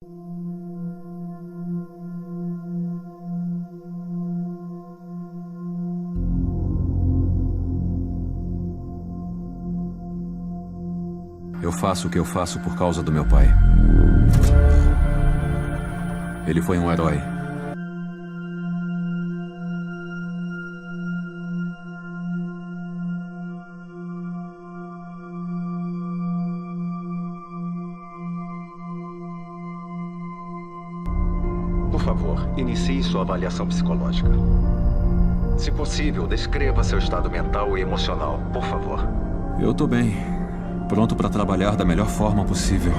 Eu faço o que eu faço por causa do meu pai. Ele foi um herói. Por favor, inicie sua avaliação psicológica. Se possível, descreva seu estado mental e emocional, por favor. Eu tô bem. Pronto para trabalhar da melhor forma possível.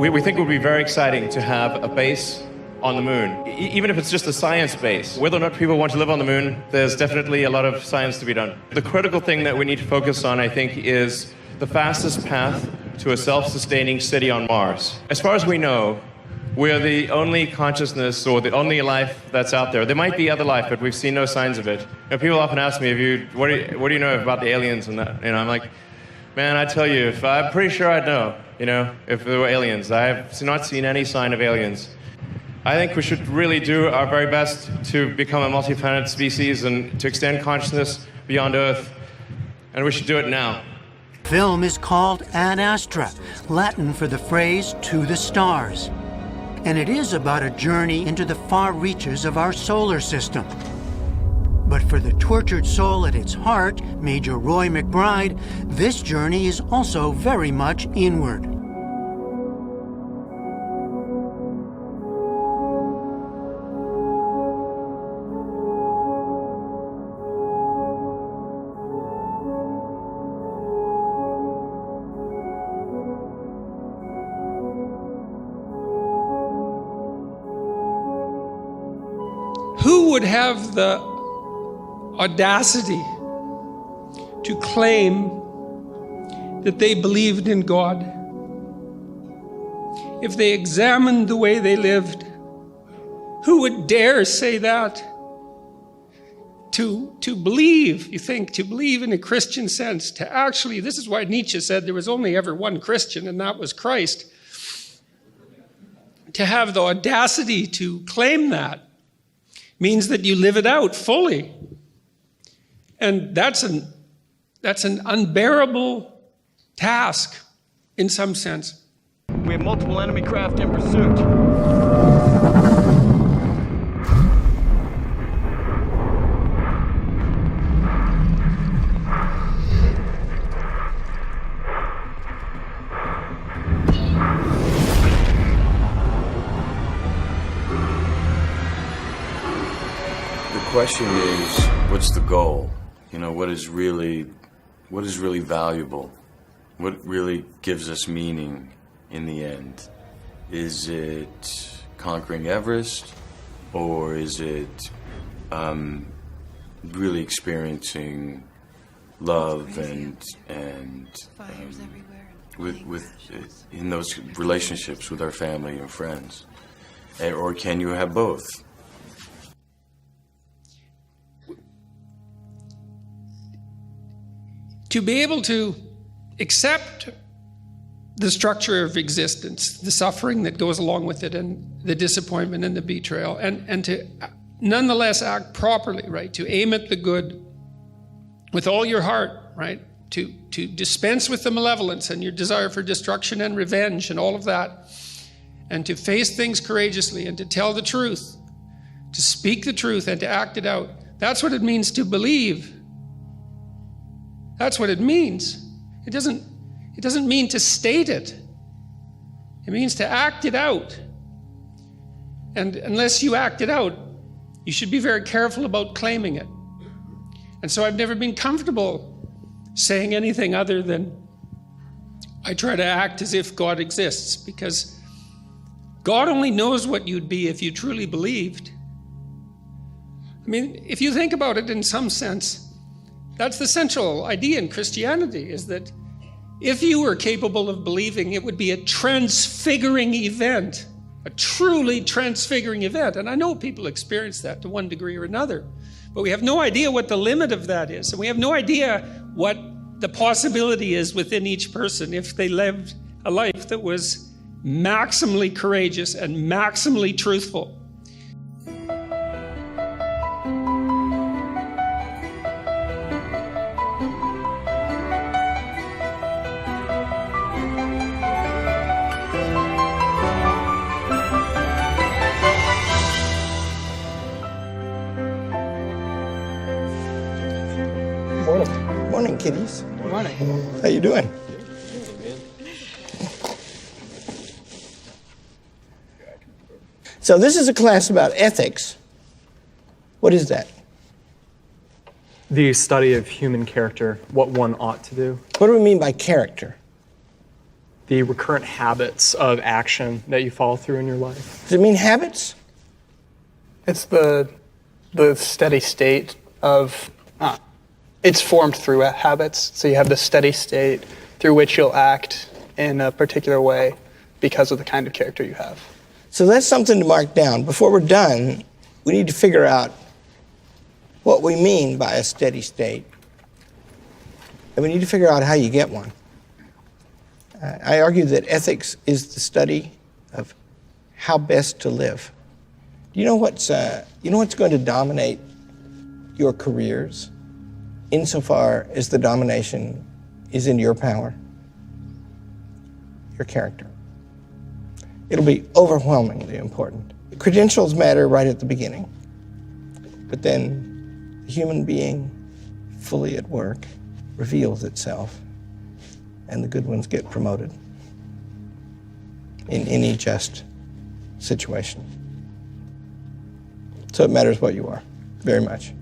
We think it would be very exciting to have a base on the moon, even if it's just a science base. Whether or not people want to live on the moon, there's definitely a lot of science to be done. The critical thing that we need to focus on, I think, is the fastest path to a self-sustaining city on Mars. As far as we know, we're the only consciousness or the only life that's out there. There might be other life, but we've seen no signs of it. You know, people often ask me, what do you know about the aliens and that? You know, I'm like, man, I tell you, I'm pretty sure I'd know, you know, if there were aliens. I have not seen any sign of aliens. I think we should really do our very best to become a multi-planet species and to extend consciousness beyond Earth. And we should do it now. Film is called Ad Astra, Latin for the phrase "to the stars." And it is about a journey into the far reaches of our solar system. But for the tortured soul at its heart, Major Roy McBride, this journey is also very much inward. Who would have the audacity to claim that they believed in God if they examined the way they lived? Who would dare say that? To believe, you think, to believe in a Christian sense, to actually, this is why Nietzsche said there was only ever one Christian, and that was Christ. To have the audacity to claim that means that you live it out fully. And that's an unbearable task in some sense. We have multiple enemy craft in pursuit. The question is, what's the goal? You know, what is really valuable? What really gives us meaning in the end? Is it conquering Everest, or is it really experiencing love and with in those relationships with our family and friends? Or can you have both? To be able to accept the structure of existence, the suffering that goes along with it, and the disappointment and the betrayal, and to nonetheless act properly, right? To aim at the good with all your heart, right? To dispense with the malevolence and your desire for destruction and revenge and all of that, and to face things courageously and to tell the truth, to speak the truth and to act it out. That's what it means to believe. That's what it means. It doesn't mean to state it. It means to act it out. And unless you act it out, you should be very careful about claiming it. And so I've never been comfortable saying anything other than I try to act as if God exists, because God only knows what you'd be if you truly believed. I mean, if you think about it in some sense, that's the central idea in Christianity, is that if you were capable of believing, it would be a transfiguring event, a truly transfiguring event. And I know people experience that to one degree or another, but we have no idea what the limit of that is. And we have no idea what the possibility is within each person if they lived a life that was maximally courageous and maximally truthful. Morning, kiddies. Morning. How you doing? So this is a class about ethics. What is that? The study of human character, what one ought to do. What do we mean by character? The recurrent habits of action that you follow through in your life. Does it mean habits? It's the steady state of, it's formed through habits. So you have the steady state through which you'll act in a particular way because of the kind of character you have. So that's something to mark down. Before we're done, we need to figure out what we mean by a steady state. And we need to figure out how you get one. I argue that ethics is the study of how best to live. You know what's going to dominate your careers insofar as the domination is in your power? Your character. It'll be overwhelmingly important. The credentials matter right at the beginning, but then the human being fully at work reveals itself, and the good ones get promoted in any just situation. So it matters what you are, very much.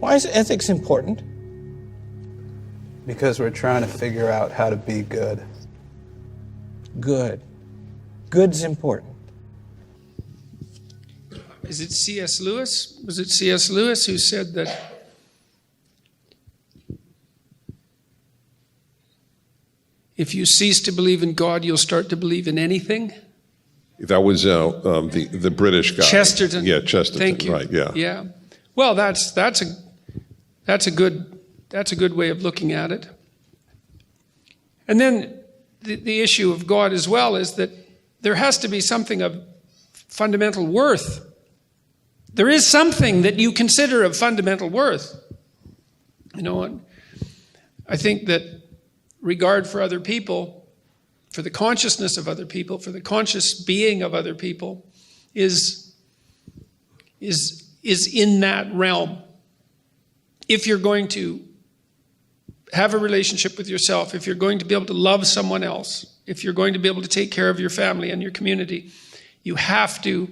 Why is ethics important? Because we're trying to figure out how to be good. Good. Good's important. Is it C.S. Lewis? Was it C.S. Lewis who said that if you cease to believe in God, you'll start to believe in anything? That was the British guy. Chesterton. Yeah, Chesterton. Thank you. Right. Yeah. Yeah. Well, that's a good way of looking at it. And then the issue of God as well is that there has to be something of fundamental worth. There is something that you consider of fundamental worth. You know, I think that regard for other people, for the consciousness of other people, for the conscious being of other people, is in that realm. If you're going to have a relationship with yourself, if you're going to be able to love someone else, if you're going to be able to take care of your family and your community, you have to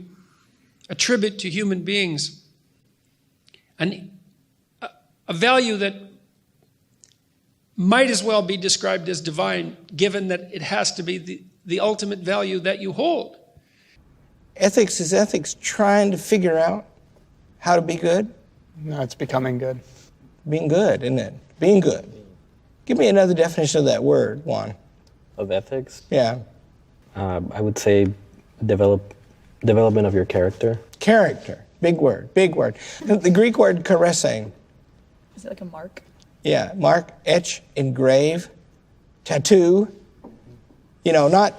attribute to human beings a value that might as well be described as divine, given that it has to be the ultimate value that you hold. Ethics is ethics trying to figure out how to be good? No, it's becoming good. Being good, isn't it? Being good. Give me another definition of that word, Juan. Of ethics? Yeah. I would say development of your character. Character. Big word, big word. The Greek word charesein. Is it like a mark? Yeah, mark, etch, engrave, tattoo. You know, not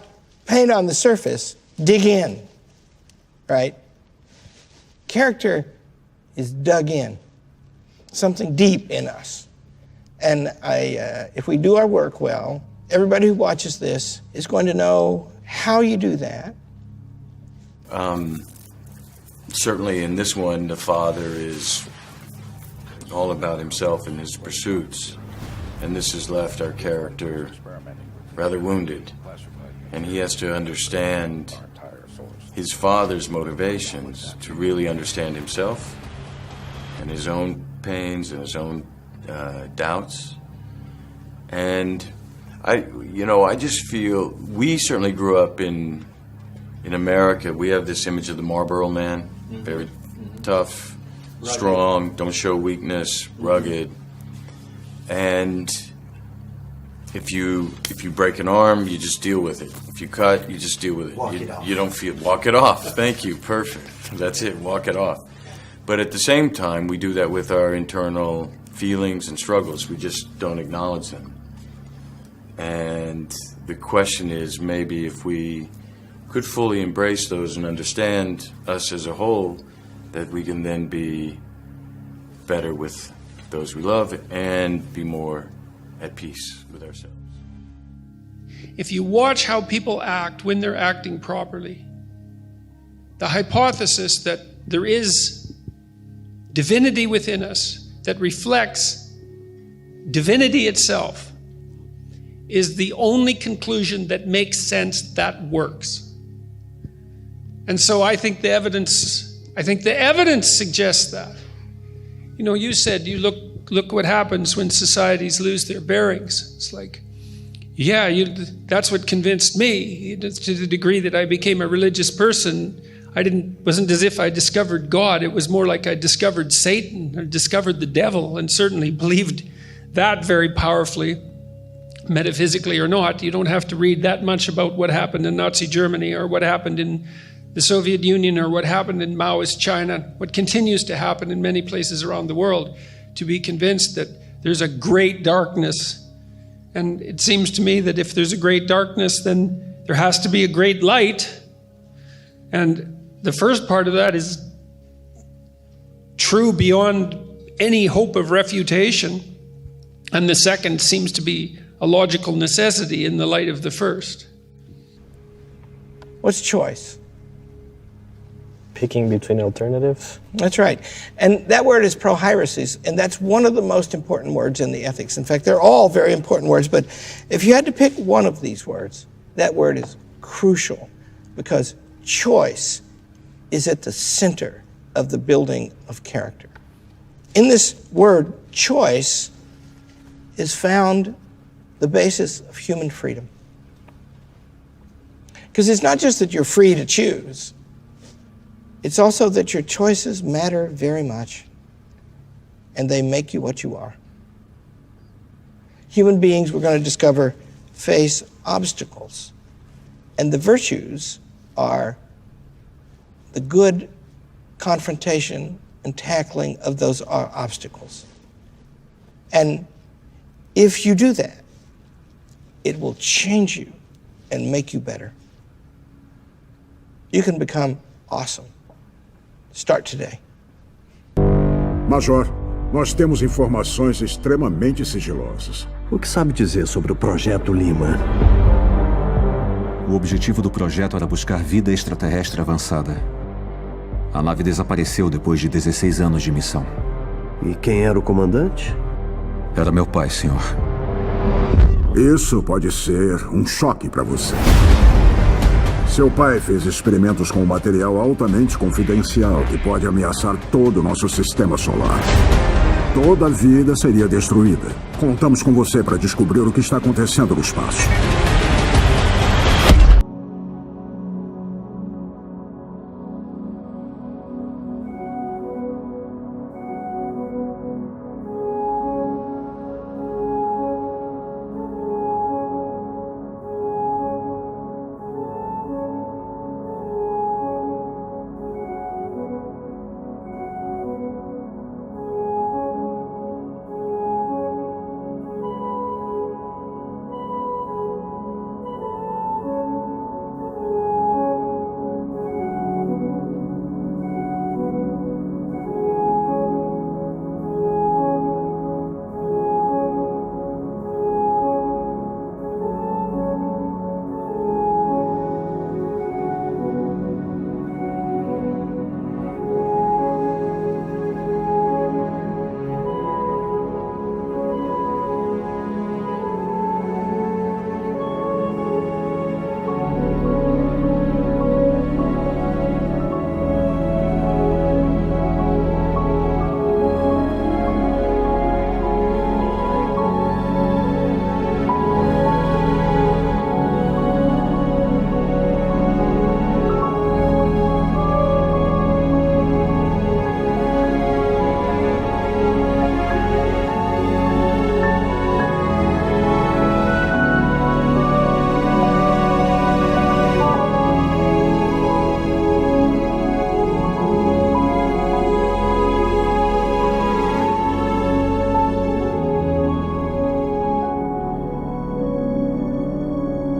paint on the surface, dig in, right? Character is dug in, something deep in us. And if we do our work well, everybody who watches this is going to know how you do that. Certainly in this one, the father is all about himself and his pursuits. And this has left our character rather wounded. And he has to understand his father's motivations to really understand himself and his own pains and his own doubts And I just feel, we certainly grew up in America. We have this image of the Marlboro Man, very tough, strong, don't show weakness, rugged. And if you break an arm, you just deal with it. If you cut, you just deal with it. You don't feel, walk it off. Thank you, perfect. That's it, walk it off. But at the same time, we do that with our internal feelings and struggles. We just don't acknowledge them. And the question is, maybe if we could fully embrace those and understand us as a whole, that we can then be better with those we love and be more at peace with ourselves. If you watch how people act when they're acting properly, the hypothesis that there is divinity within us that reflects divinity itself is the only conclusion that makes sense, that works. And so I think the evidence suggests that. You know, you said, you look what happens when societies lose their bearings. It's like, yeah, that's what convinced me. To the degree that I became a religious person, wasn't as if I discovered God. It was more like I discovered Satan or discovered the devil, and certainly believed that very powerfully, metaphysically or not. You don't have to read that much about what happened in Nazi Germany or what happened in the Soviet Union or what happened in Maoist China, what continues to happen in many places around the world, to be convinced that there's a great darkness. And it seems to me that if there's a great darkness, then there has to be a great light. And the first part of that is true beyond any hope of refutation. And the second seems to be a logical necessity in the light of the first. What's choice? Picking between alternatives? That's right. And that word is proheiresis, and that's one of the most important words in the ethics. In fact, they're all very important words, but if you had to pick one of these words, that word is crucial, because choice is at the center of the building of character. In this word, choice, is found the basis of human freedom. Because it's not just that you're free to choose, it's also that your choices matter very much, and they make you what you are. Human beings, we're going to discover, face obstacles, and the virtues are the good confrontation and tackling of those obstacles. And if you do that, it will change you and make you better. You can become awesome. Start today. Major, nós temos informações extremamente sigilosas. O que sabe dizer sobre o Projeto Lima? O objetivo do projeto era buscar vida extraterrestre avançada. A nave desapareceu depois de 16 anos de missão. E quem era o comandante? Era meu pai, senhor. Isso pode ser um choque para você. Seu pai fez experimentos com um material altamente confidencial que pode ameaçar todo o nosso sistema solar. Toda a vida seria destruída. Contamos com você para descobrir o que está acontecendo no espaço.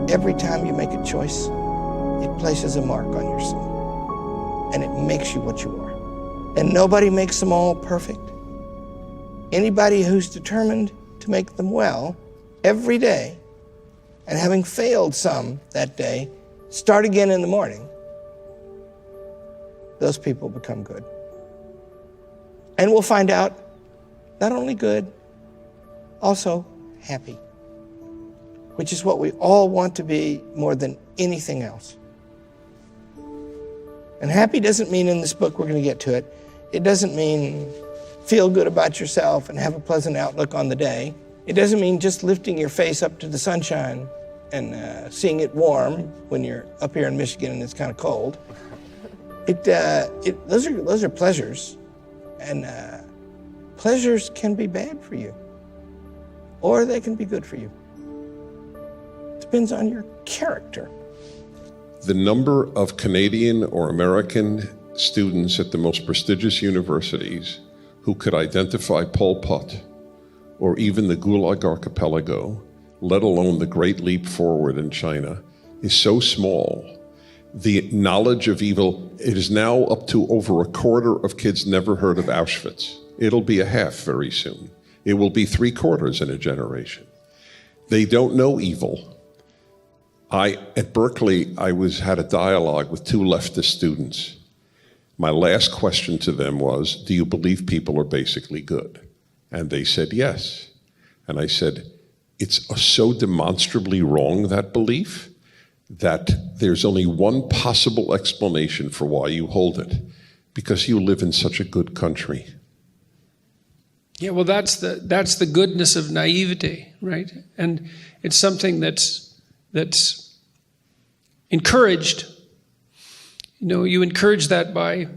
every time you make a choice, it places a mark on your soul. And it makes you what you are. And nobody makes them all perfect. Anybody who's determined to make them well every day, and having failed some that day, start again in the morning, those people become good. And we'll find out not only good, also happy, which is what we all want to be more than anything else. And happy doesn't mean, in this book, we're going to get to it, it doesn't mean feel good about yourself and have a pleasant outlook on the day. It doesn't mean just lifting your face up to the sunshine and seeing it warm when you're up here in Michigan and it's kind of cold. Those are pleasures, and pleasures can be bad for you, or they can be good for you. Depends on your character. The number of Canadian or American students at the most prestigious universities who could identify Pol Pot or even the Gulag Archipelago, let alone the Great Leap Forward in China, is so small. The knowledge of evil, it is now up to over a quarter of kids never heard of Auschwitz. It'll be a half very soon. It will be 3/4 in a generation. They don't know evil. At Berkeley, I had a dialogue with 2 leftist students. My last question to them was, do you believe people are basically good? And they said yes. And I said, it's so demonstrably wrong, that belief, that there's only one possible explanation for why you hold it, because you live in such a good country. Yeah, well, that's the goodness of naivety, right? And it's something that's encouraged. You know, you encourage that by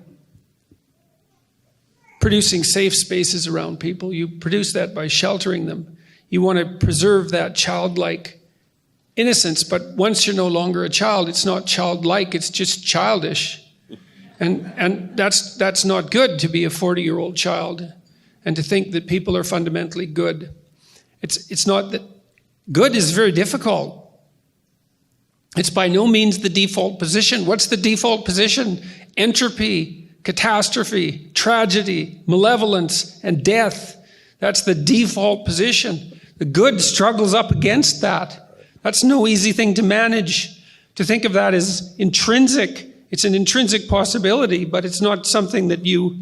producing safe spaces around people. You produce that by sheltering them. You want to preserve that childlike innocence, but once you're no longer a child, it's not childlike, it's just childish. And that's not good, to be a 40-year-old child and to think that people are fundamentally good. It's not that good is very difficult. It's by no means the default position. What's the default position? Entropy, catastrophe, tragedy, malevolence, and death. That's the default position. The good struggles up against that. That's no easy thing to manage. To think of that as intrinsic. It's an intrinsic possibility, but it's not something that you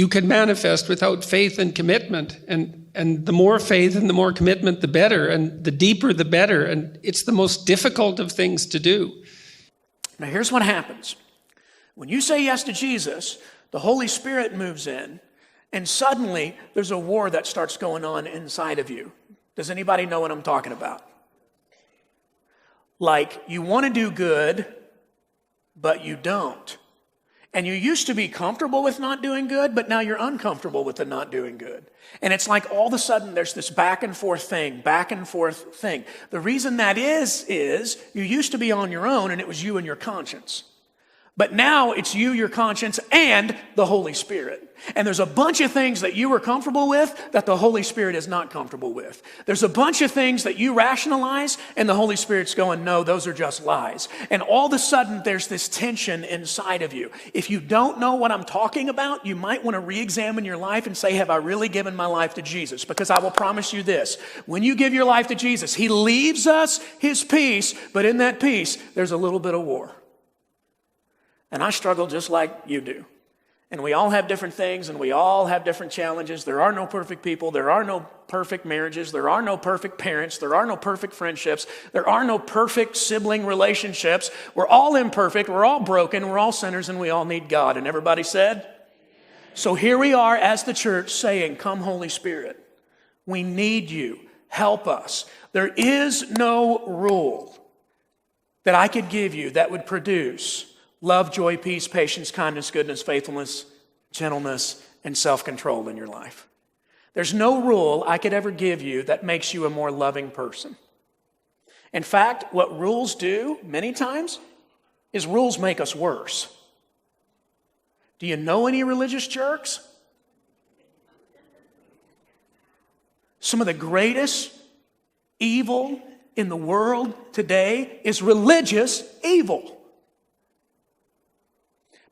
can manifest without faith and commitment. And the more faith and the more commitment, the better. And the deeper, the better. And it's the most difficult of things to do. Now here's what happens. When you say yes to Jesus, the Holy Spirit moves in, and suddenly there's a war that starts going on inside of you. Does anybody know what I'm talking about? Like, you want to do good, but you don't. And you used to be comfortable with not doing good, but now you're uncomfortable with the not doing good. And it's like all of a sudden there's this back and forth thing. The reason that is you used to be on your own and it was you and your conscience. But now it's you, your conscience, and the Holy Spirit. And there's a bunch of things that you were comfortable with that the Holy Spirit is not comfortable with. There's a bunch of things that you rationalize, and the Holy Spirit's going, no, those are just lies. And all of a sudden, there's this tension inside of you. If you don't know what I'm talking about, you might want to re-examine your life and say, have I really given my life to Jesus? Because I will promise you this, when you give your life to Jesus, He leaves us His peace, but in that peace, there's a little bit of war. And I struggle just like you do. And we all have different things, and we all have different challenges. There are no perfect people. There are no perfect marriages. There are no perfect parents. There are no perfect friendships. There are no perfect sibling relationships. We're all imperfect. We're all broken. We're all sinners, and we all need God. And everybody said? So here we are as the church saying, come Holy Spirit. We need you. Help us. There is no rule that I could give you that would produce love, joy, peace, patience, kindness, goodness, faithfulness, gentleness, and self-control in your life. There's no rule I could ever give you that makes you a more loving person. In fact, what rules do many times is rules make us worse. Do you know any religious jerks? Some of the greatest evil in the world today is religious evil.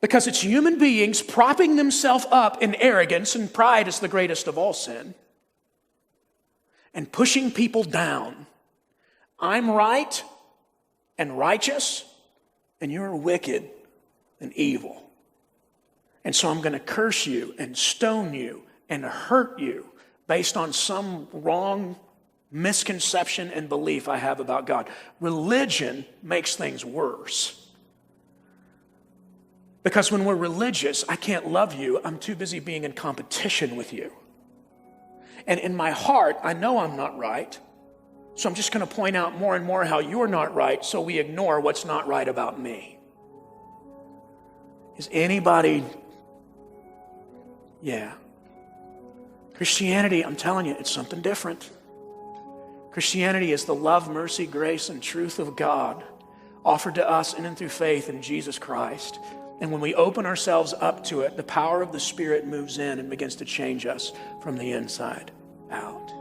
Because it's human beings propping themselves up in arrogance, and pride is the greatest of all sin, and pushing people down. I'm right and righteous, and you're wicked and evil. And so I'm going to curse you and stone you and hurt you based on some wrong misconception and belief I have about God. Religion makes things worse. Because when we're religious, I can't love you. I'm too busy being in competition with you. And in my heart, I know I'm not right. So I'm just going to point out more and more how you're not right, so we ignore what's not right about me. Is anybody... Yeah. Christianity, I'm telling you, it's something different. Christianity is the love, mercy, grace, and truth of God offered to us in and through faith in Jesus Christ. And when we open ourselves up to it, the power of the Spirit moves in and begins to change us from the inside out.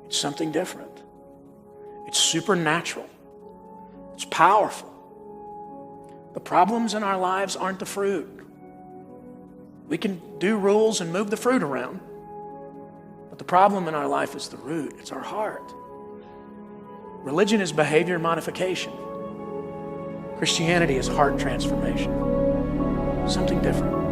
It's something different. It's supernatural. It's powerful. The problems in our lives aren't the fruit. We can do rules and move the fruit around. But the problem in our life is the root. It's our heart. Religion is behavior modification. Christianity is heart transformation. Something different.